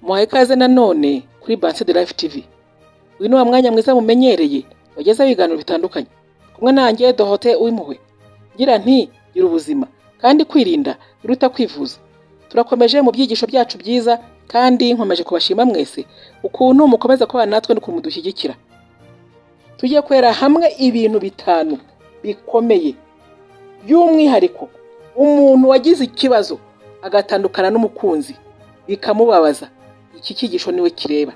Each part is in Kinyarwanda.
muhaye ikaze nanone kuri Banse de Life TV. Uyu ni wa mwanya mwiza mumenyereye bageza ibiganiro bitandukanye. Kumwe nanjye Dohote Uwimpuhwe. Ngira nti gira ubuzima kandi kwirinda biruta kwivuza. Turakomeje mu byigisho byacu byiza kandi nkomeje kubashima mwese ukuntu mukomeza kubana natwe no kumudushyigikira. Tugiye kwera hamwe ibintu bitanu bikomeye by'umwihariko umuntu wagize ikibazo agatandukana n'umukunzi bikamubabaza. Iki cyigisho niwe kireba.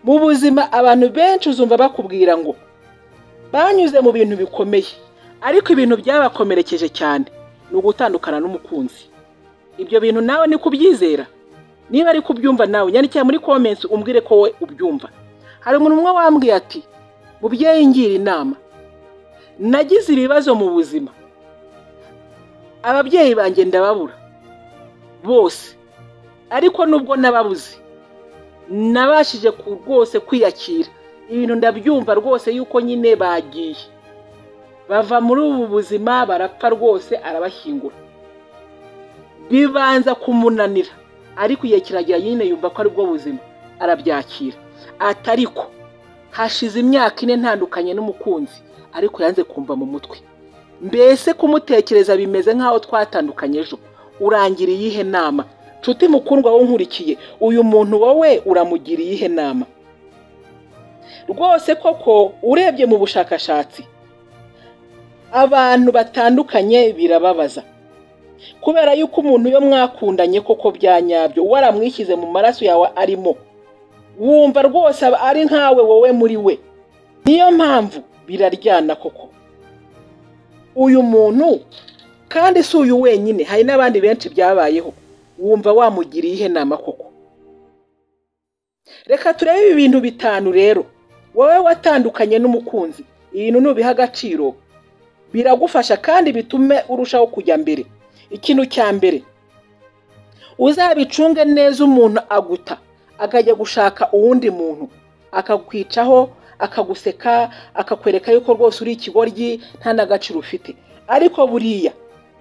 Mu buzima abantu benshi uzumva bakubwira ngo banyuze mu bintu bikomeye, ariko ibintu byabakomerekeje cyane ni ugutandukana n'umukunzi. Ibyo bintu nawe ni kubyizera? Niba ari kubyumva nawe nyandikira muri comments umbwire ko we ubyumva. Hari umuntu umwe wambwiye ati mubyeyi ngira inama, nagize ibibazo mu buzima, ababyeyi banjye ndababura bose, ariko nubwo nababuze nabashije rwose kwiyakira. Ibintu ndabyumva rwose yuko nyine bagiye bava muri ubu buzima, barapfa rwose, arabashyingura. Bibanza kumunanira, ariko igihe kiragira nyine yumva ko ari bwo buzima, arabyakira. Atariko hashize imyaka 4 ntandukanye n'umukunzi, ariko yanze kumva mu mutwe. Mbese kumutekereza bimeze nkaho twatandukanye ejo. Urangira iyihe nama? Nshuti mukundwa wo nkurikiye, uyu muntu wowe uramugira iyihe nama? Rwose koko urebye mu bushakashatsi abantu batandukanye birababaza, kubera yuko umuntu yo mwakundanye koko byanyabyo waramwishyize mu maraso yawe arimo, wumva rwose ari nkawe wowe muri we. Niyo mpamvu biraryana koko. Uyu muntu kandi si uyu wenyine, hari n'abandi benshi byabayeho. Wumva wamugiriye ihe nama koko? Reka turebe ibi bintu bitanu rero. Wowe watandukanye n'umukunzi, ibintu nubiha agaciro biragufasha kandi bitume urushaho kujya mbere. Ikintu cya mbere, uzabicunge neza umuntu aguta akajya gushaka uwundi muntu, akakwicaho, akaguseka, akakwereka yuko rwose uri ikigoryi nta nagaciro ufite. Ariko buriya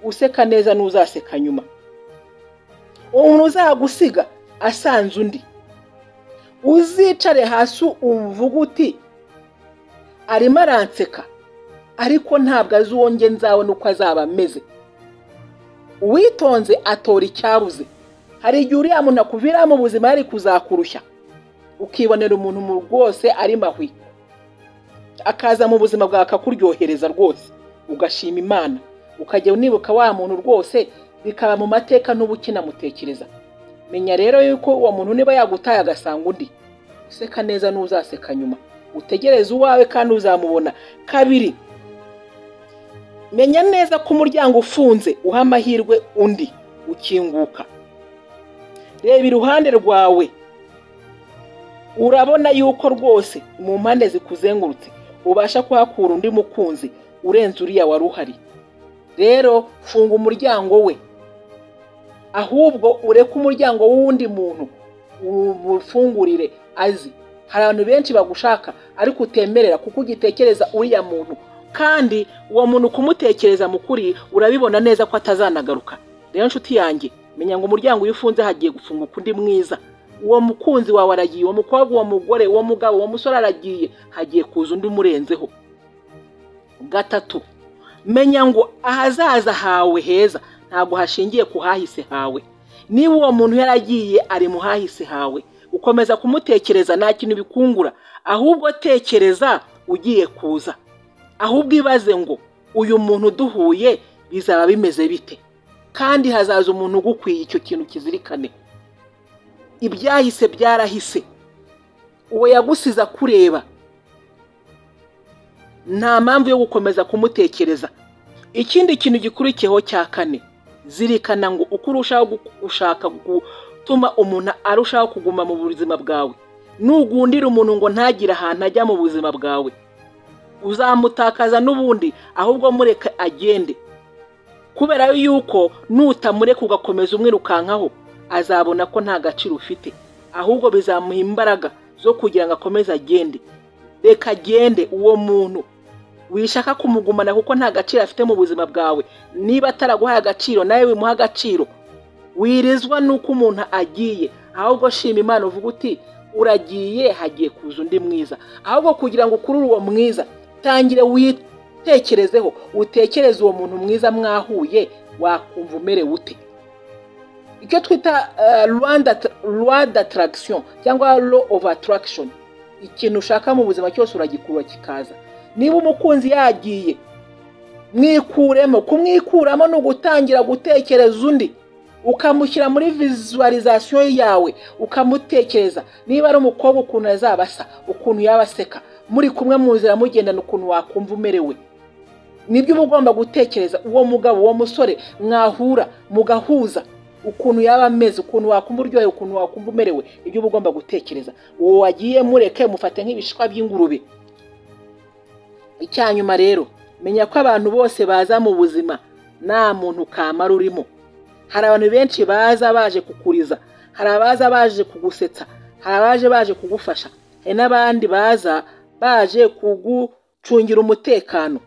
useka neza n'uzaseka nyuma. Umuntu uzagusiga asanze undi, uzicare hasi uvuga uti arimo aranseka, ariko ntabwo azonge nzawe nuko azaba ameze. Uwitonze atora icyabuze. Hari igihe uriya muntu akuvira mu buzima yari kuzakurushya, ukibonera umuntu mu rwose ari mahwi, akaza mu buzima bwawe akakuryohereza rwose, ugashima Imana, ukajya unibuka wa muntu rwose, bikaba mu mateka n'ubukina mutekereza. Menya rero yuko uwo muntu niba yagutaye agasanga undi, useka neza n'uzaseka nyuma. Utegereze uwawe kandi uzamubona. Kabiri, menya neza ko umuryango ufunze uha amahirwe undi ukinguka. Reba iruhande rwawe, urabona yuko rwose mu mpande zikuzengurutse ubasha kuhakura undi mukunzi urenze uriya wari uhari. Rero funga umuryango we, ahubwo ureke umuryango w'undi muntu ufungurire azi. Hari abantu benshi bagushaka ariko utemerera kuko ugitekereza uriya muntu, kandi uwo muntu kumutekereza mukuri urabibona neza ko atazanagaruka. Rero nshuti yanjye, menya ngo umuryango ufunze hagiye gufunguka undi mwiza. Uwo mukunzi wawe aragiye, uwo mukobwa, uwo mugore, uwo mugabo, uwo musore aragiye, hagiye kuza undi umurenzeho. Gatatu, menya ngo ahazaza hawe heza ntabwo hashingiye ku hahise hawe. Niba uwo muntu yaragiye ari mu hahise hawe, ukomeza kumutekereza nta kintu bikungura, ahubwo tekereza ugiye kuza. Ahubwo ibaze ngo uyu muntu duhuye bizaba bimeze bite, kandi hazaza umuntu ugukwiye. Icyo kintu kizirikane. Ibyahise byarahise, uwo yagusiza kureba, nta mpamvu yo gukomeza kumutekereza. Ikindi kintu gikurikiyeho cya kane, zirikana ngo uko urushaho gushaka gutuma umuntu arushaho kuguma mu buzima bwawe, nugundira umuntu ngo ntagire ahantu ajya mu buzima bwawe, uzamutakaza n'ubundi, ahubwo mureka agende. Kubera yuko nutamureka ugakomeza umwirukankaho, azabona ko nta gaciro ufite, ahubwo bizamuha imbaraga zo kugira ngo akomeze agende. Reka agende uwo muntu wishaka kumugumana kuko nta gaciro afite mu buzima bwawe. Niba ataraguhaye agaciro nawe wimuha agaciro. Wirizwa nuko umuntu agiye, ahubwo shima Imana uvuga uti uragiye hagiye kuza undi mwiza. Ahubwo kugira ngo ukurure uwo mwiza tangire witekerezeho, utekereze uwo muntu mwiza mwahuye wakumva umerewe ute. Icyo twita loi d'attraction cyangwa law of attraction, ikintu ushaka mu buzima cyose uragikurura kikaza. Niba umukunzi yagiye, mwikuremo. Kumwikuramo no gutangira gutekereza undi, ukamushyira muri visualization yawe, ukamutekereza. Niba ari umukobwa ukuntu azabasa, ukuntu yabaseka, muri kumwe mu nzira mugendana, ukuntu wakumva umerewe. Nibyo uba ugomba gutekereza. Uwo mugabo, uwo musore mwahura mugahuza, ukuntu yaba ameze, ukuntu wakumva uryohe, ukuntu wakumva umerewe, ibyo uba ugomba gutekereza. Uwo wagiye mureke mufate nk'ibishishwa by'ingurube. Icyanyuma rero, menya ko abantu bose baza mu buzima nta muntu kamara urimo. Hari abantu benshi baza baje kukuriza, hari abaza baje kugusetsa, hari abaje baje kugufasha, hari n'abandi baza baje kugucungira umutekano.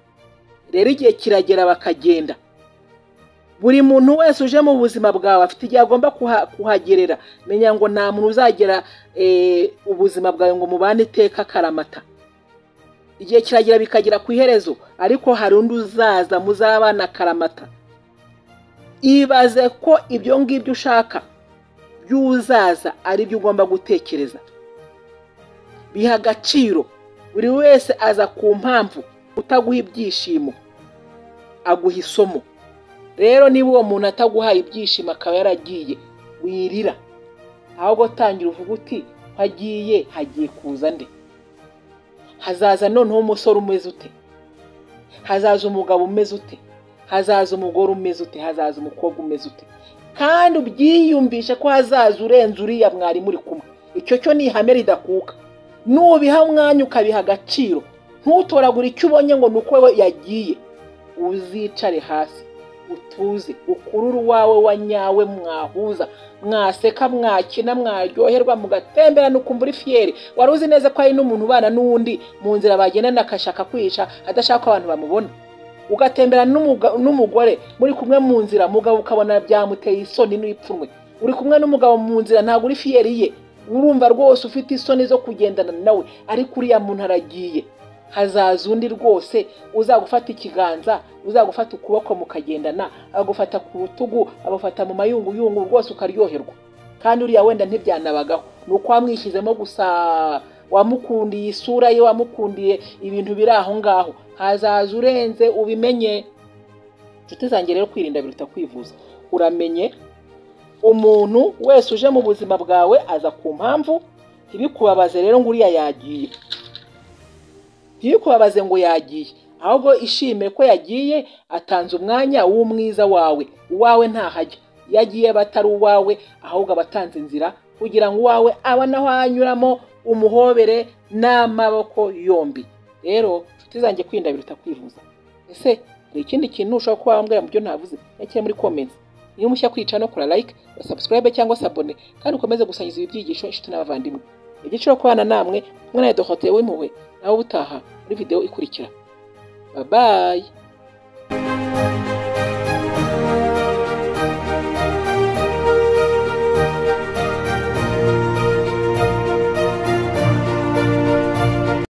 Rero igihe kiragera bakagenda. Buri muntu wese uje mu buzima bwawe afite igihe agomba kuhagerera. Menya ngo nta muntu uzagera ubuzima bwawe ngo mubane iteka karamata. Igihe kiragera bikagera ku iherezo, ariko hari undi uzaza muzabana karamata. Ibaze ko ibyo ngibyo ushaka byuzaza ari byo ugomba gutekereza. Biha agaciro. Buri wese aza ku mpamvu, utaguha ibyishimo aguha isomo. Rero niba uwo muntu ataguhaye ibyishimo akaba yaragiye, wirira. Ahubwo tangira uvuga uti hagiye kuza nde? Hazaza noneho umusore umeze ute? Hazaza umugabo umeze ute? Hazaza umugore umeze ute? Hazaza umukobwa umeze ute? Kandi ubyiyumvishe ko hazaza urenze uriya mwari muri kumwe. Icyo cyo ni ihame ridakuka. Nubiha umwanya ukabiha agaciro, ntutoragura icyo ubonye ngo nuko we yagiye. Uzicare hasi, utuze, ukurure uwawe wanyawe, mwahuza, mwaseka, mwakina, mwaryoherwa, mugatemberana ukumva uri fieri. Wari uzi neza ko hari n'umuntu ubana n'undi mu nzira bagendana akashaka kwica adashaka abantu bamubona. Ugatemberana n'umugore muri kumwe mu nzira, mugabo ukabona byamuteye isoni n'ipfunwe. Uri kumwe n'umugabo mu nzira ntabwo uri fieri ye, urumva rwose ufite isoni zo kugendana nawe, ariko uriya muntu aragiye. Hazaza undi rwose uzagufata ikiganza, uzagufata ukuboko mukagendana, agufata ku rutugu, agufata mu mayunguyungu rwose ukaryoherwa. Kandi uriya wenda ntibyanabagaho, nuko wamwishyizemo gusa, wamukundiye isura ye, wamukundiye ibintu biri aho ngaho. Hazaza urenze, ubimenye. Nshuti zanjye rero, kwirinda biruta kwivuza. Uramenye umuntu wese uje mu buzima bwawe aza ku mpamvu. Ntibikubabaze rero ngo uriya yagiye, ntibikubabaze ngo yagiye. Ahubwo ishime ko yagiye, atanze umwanya w'umwiza wawe. Uwawe ntahajya, yagiye batari uwawe, ahubwo abatanze inzira kugira ngo uwawe abone aho anyuramo, umuhobere n'amaboko yombi. Rero nshuti zanjye, kwirinda biruta kwivuza. Ese hari ikindi kintu ushobora kuba wambwira mu byo ntavuze? Nyakira muri comments. Niyo mushya kwica no kora like, subscribe cyangwa abone, kandi ukomeze gusangiza ibi byigisho inshuti n'abavandimwe. Igiciro kubana namwe, mwana ya Dorothée w'impuhwe, nawe ubutaha muri video ikurikira. Bye bye.